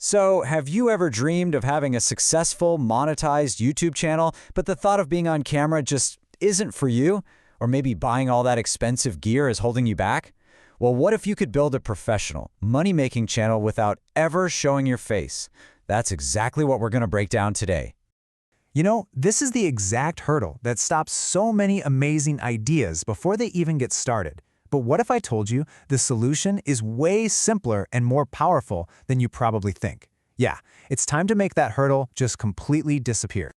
So, have you ever dreamed of having a successful, monetized YouTube channel, but the thought of being on camera just isn't for you? Or maybe buying all that expensive gear is holding you back? Well, what if you could build a professional, money-making channel without ever showing your face? That's exactly what we're going to break down today. You know, this is the exact hurdle that stops so many amazing ideas before they even get started. But what if I told you the solution is way simpler and more powerful than you probably think? Yeah, it's time to make that hurdle just completely disappear.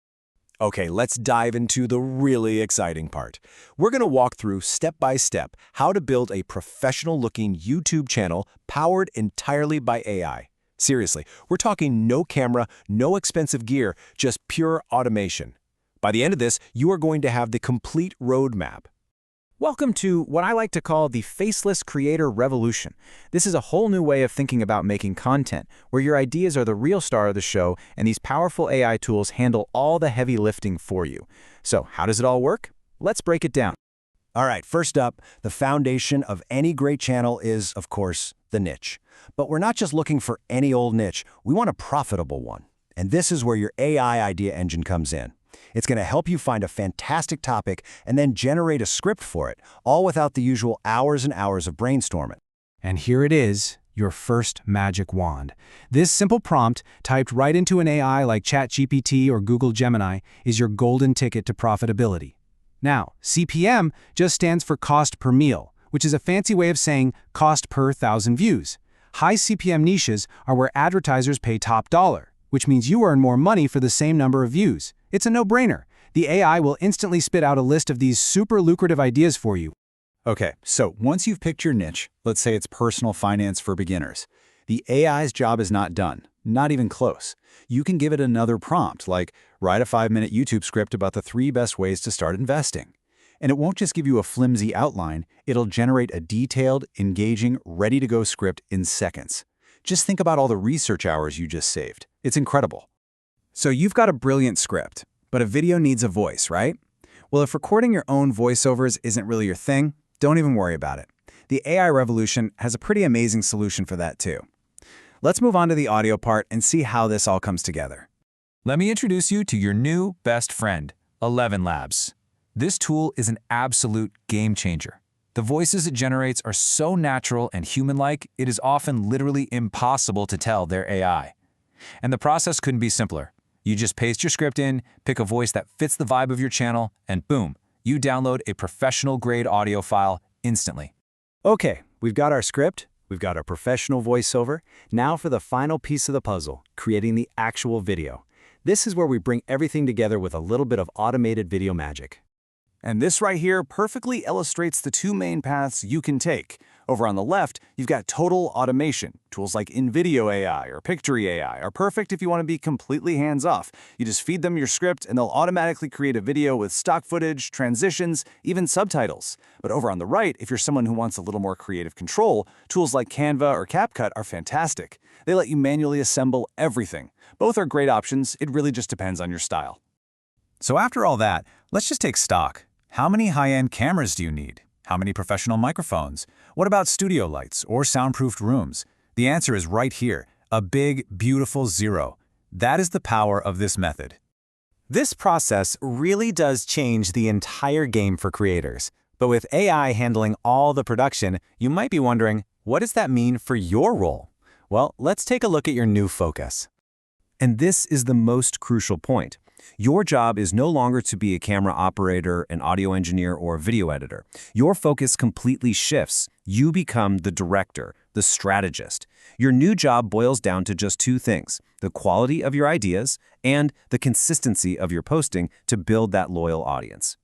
Okay, let's dive into the really exciting part. We're going to walk through step by step how to build a professional-looking YouTube channel powered entirely by AI. Seriously, we're talking no camera, no expensive gear, just pure automation. By the end of this, you are going to have the complete roadmap. Welcome to what I like to call the Faceless Creator Revolution. This is a whole new way of thinking about making content, where your ideas are the real star of the show, and these powerful AI tools handle all the heavy lifting for you. So, how does it all work? Let's break it down. All right, first up, the foundation of any great channel is, of course, the niche. But we're not just looking for any old niche, we want a profitable one. And this is where your AI idea engine comes in. It's going to help you find a fantastic topic and then generate a script for it, all without the usual hours and hours of brainstorming. And here it is, your first magic wand. This simple prompt, typed right into an AI like ChatGPT or Google Gemini, is your golden ticket to profitability. Now, CPM just stands for cost per meal, which is a fancy way of saying cost per 1,000 views. High CPM niches are where advertisers pay top dollar, which means you earn more money for the same number of views. It's a no-brainer. The AI will instantly spit out a list of these super lucrative ideas for you. Okay, so once you've picked your niche, let's say it's personal finance for beginners, the AI's job is not done, not even close. You can give it another prompt, like write a 5-minute YouTube script about the 3 best ways to start investing. And it won't just give you a flimsy outline, it'll generate a detailed, engaging, ready-to-go script in seconds. Just think about all the research hours you just saved. It's incredible. So you've got a brilliant script, but a video needs a voice, right? Well, if recording your own voiceovers isn't really your thing, don't even worry about it. The AI revolution has a pretty amazing solution for that too. Let's move on to the audio part and see how this all comes together. Let me introduce you to your new best friend, ElevenLabs. This tool is an absolute game changer. The voices it generates are so natural and human-like, it is often literally impossible to tell they're AI. And the process couldn't be simpler. You just paste your script in, pick a voice that fits the vibe of your channel, and boom, you download a professional-grade audio file instantly. Okay, we've got our script, we've got our professional voiceover. Now for the final piece of the puzzle, creating the actual video. This is where we bring everything together with a little bit of automated video magic. And this right here perfectly illustrates the 2 main paths you can take. Over on the left, you've got total automation. Tools like InVideo AI or Pictory AI are perfect if you want to be completely hands-off. You just feed them your script and they'll automatically create a video with stock footage, transitions, even subtitles. But over on the right, if you're someone who wants a little more creative control, tools like Canva or CapCut are fantastic. They let you manually assemble everything. Both are great options, it really just depends on your style. So after all that, let's just take stock. How many high-end cameras do you need? How many professional microphones? What about studio lights or soundproofed rooms? The answer is right here, a big, beautiful 0. That is the power of this method. This process really does change the entire game for creators. But with AI handling all the production, you might be wondering, what does that mean for your role? Well, let's take a look at your new focus. And this is the most crucial point. Your job is no longer to be a camera operator, an audio engineer, or a video editor. Your focus completely shifts. You become the director, the strategist. Your new job boils down to just 2 things: the quality of your ideas and the consistency of your posting to build that loyal audience.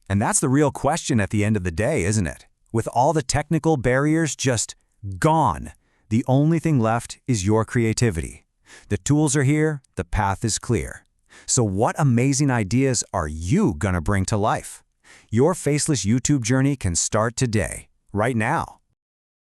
And that's the real question at the end of the day, isn't it? With all the technical barriers just gone, the only thing left is your creativity. The tools are here, the path is clear. So what amazing ideas are you gonna bring to life? Your Faceless YouTube journey can start today, right now.